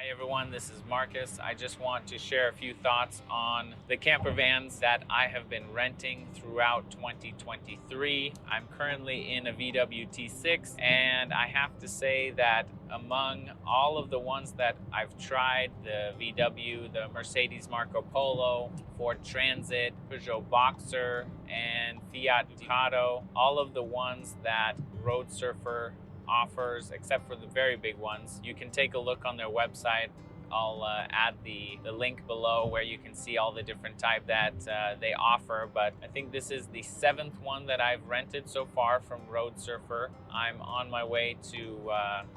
Hi everyone, this is Marcus. I just want to share a few thoughts on the camper vans that I have been renting throughout 2023. I'm currently in a VW T6, and I have to say that among all of the ones that I've tried, the VW, the Mercedes Marco Polo, Ford Transit, Peugeot Boxer, and Fiat Ducato, all of the ones that RoadSurfer offers, except for the very big ones. You can take a look on their website. I'll add the link below where you can see all the different type that they offer, but I think this is the 7th one that I've rented so far from RoadSurfer. I'm on my way to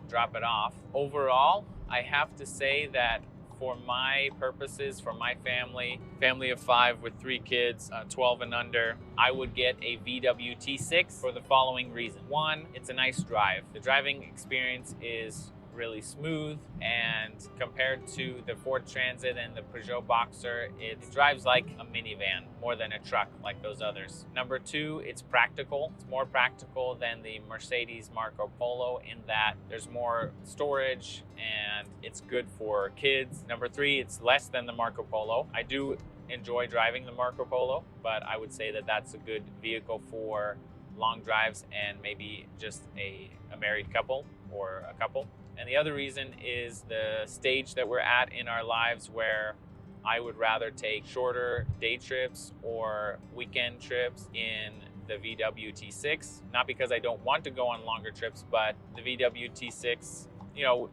drop it off. Overall, I have to say that for my purposes, for my family of 5 with 3 kids, 12 and under, I would get a VW T6 for the following reason. One, it's a nice drive. The driving experience is really smooth, and compared to the Ford Transit and the Peugeot Boxer, it drives like a minivan more than a truck like those others. Number 2, it's practical. It's more practical than the Mercedes Marco Polo in that there's more storage and it's good for kids. Number 3, it's less than the Marco Polo. I do enjoy driving the Marco Polo, but I would say that that's a good vehicle for long drives and maybe just a married couple or a couple. And the other reason is the stage that we're at in our lives where I would rather take shorter day trips or weekend trips in the VW T6. Not because I don't want to go on longer trips, but the VW T6, you know,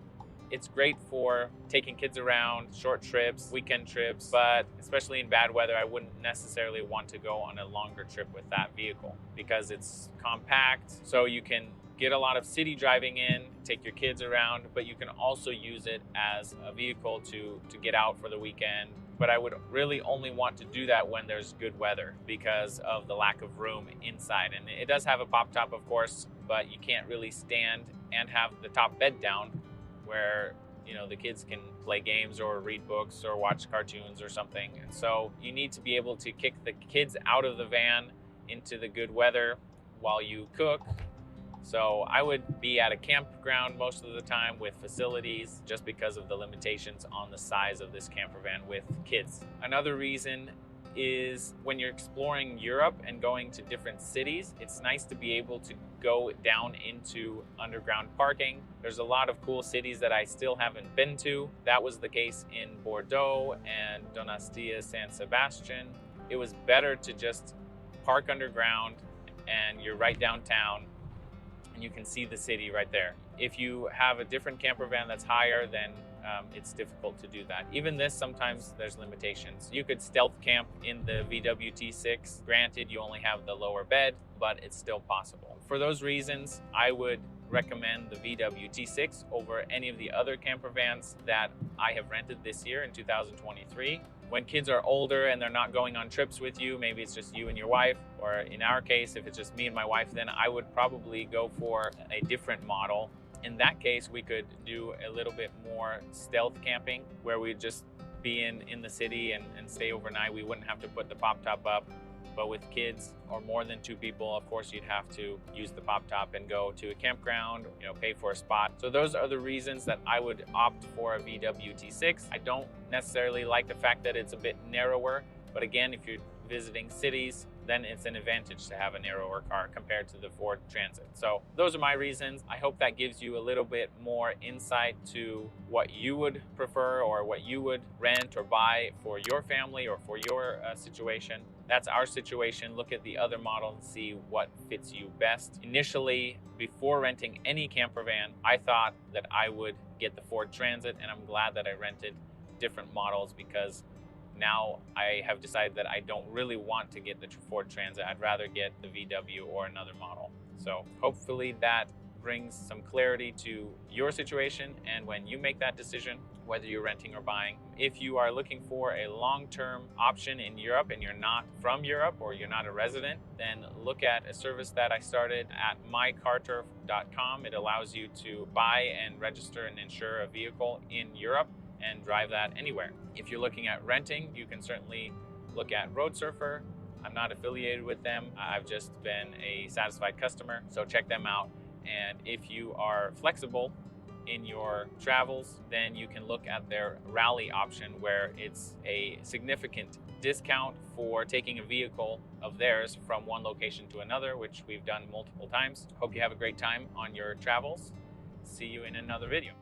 it's great for taking kids around, short trips, weekend trips, but especially in bad weather, I wouldn't necessarily want to go on a longer trip with that vehicle because it's compact, so you can get a lot of city driving in, take your kids around, but you can also use it as a vehicle to get out for the weekend. But I would really only want to do that when there's good weather because of the lack of room inside. And it does have a pop top, of course, but you can't really stand and have the top bed down where, you know, the kids can play games or read books or watch cartoons or something. And so you need to be able to kick the kids out of the van into the good weather while you cook. So I would be at a campground most of the time with facilities just because of the limitations on the size of this camper van with kids. Another reason is when you're exploring Europe and going to different cities, it's nice to be able to go down into underground parking. There's a lot of cool cities that I still haven't been to. That was the case in Bordeaux and Donostia, San Sebastian. It was better to just park underground and you're right downtown and you can see the city right there. If you have a different camper van that's higher, then it's difficult to do that. Even this, sometimes there's limitations. You could stealth camp in the VW T6. Granted, you only have the lower bed, but it's still possible. For those reasons, I would recommend the VW T6 over any of the other camper vans that I have rented this year in 2023. When kids are older and they're not going on trips with you, maybe it's just you and your wife, or in our case, if it's just me and my wife, then I would probably go for a different model. In that case, we could do a little bit more stealth camping where we'd just be in the city and stay overnight. We wouldn't have to put the pop top up. But with kids or more than 2 people, of course, you'd have to use the pop top and go to a campground, you know, pay for a spot. So those are the reasons that I would opt for a VW T6. I don't necessarily like the fact that it's a bit narrower, but again, if you're visiting cities, then it's an advantage to have a narrower car compared to the Ford Transit. So those are my reasons. I hope that gives you a little bit more insight to what you would prefer or what you would rent or buy for your family or for your situation. That's our situation. Look at the other model and see what fits you best. Initially, before renting any camper van, I thought that I would get the Ford Transit, and I'm glad that I rented different models because now I have decided that I don't really want to get the Ford Transit. I'd rather get the VW or another model. So hopefully that brings some clarity to your situation and when you make that decision, whether you're renting or buying. If you are looking for a long-term option in Europe and you're not from Europe or you're not a resident, then look at a service that I started at MyCarEurope.com. It allows you to buy and register and insure a vehicle in Europe and drive that anywhere. If you're looking at renting, you can certainly look at RoadSurfer. I'm not affiliated with them. I've just been a satisfied customer, so check them out. And if you are flexible in your travels, then you can look at their rally option, where it's a significant discount for taking a vehicle of theirs from one location to another, which we've done multiple times. Hope you have a great time on your travels. See you in another video.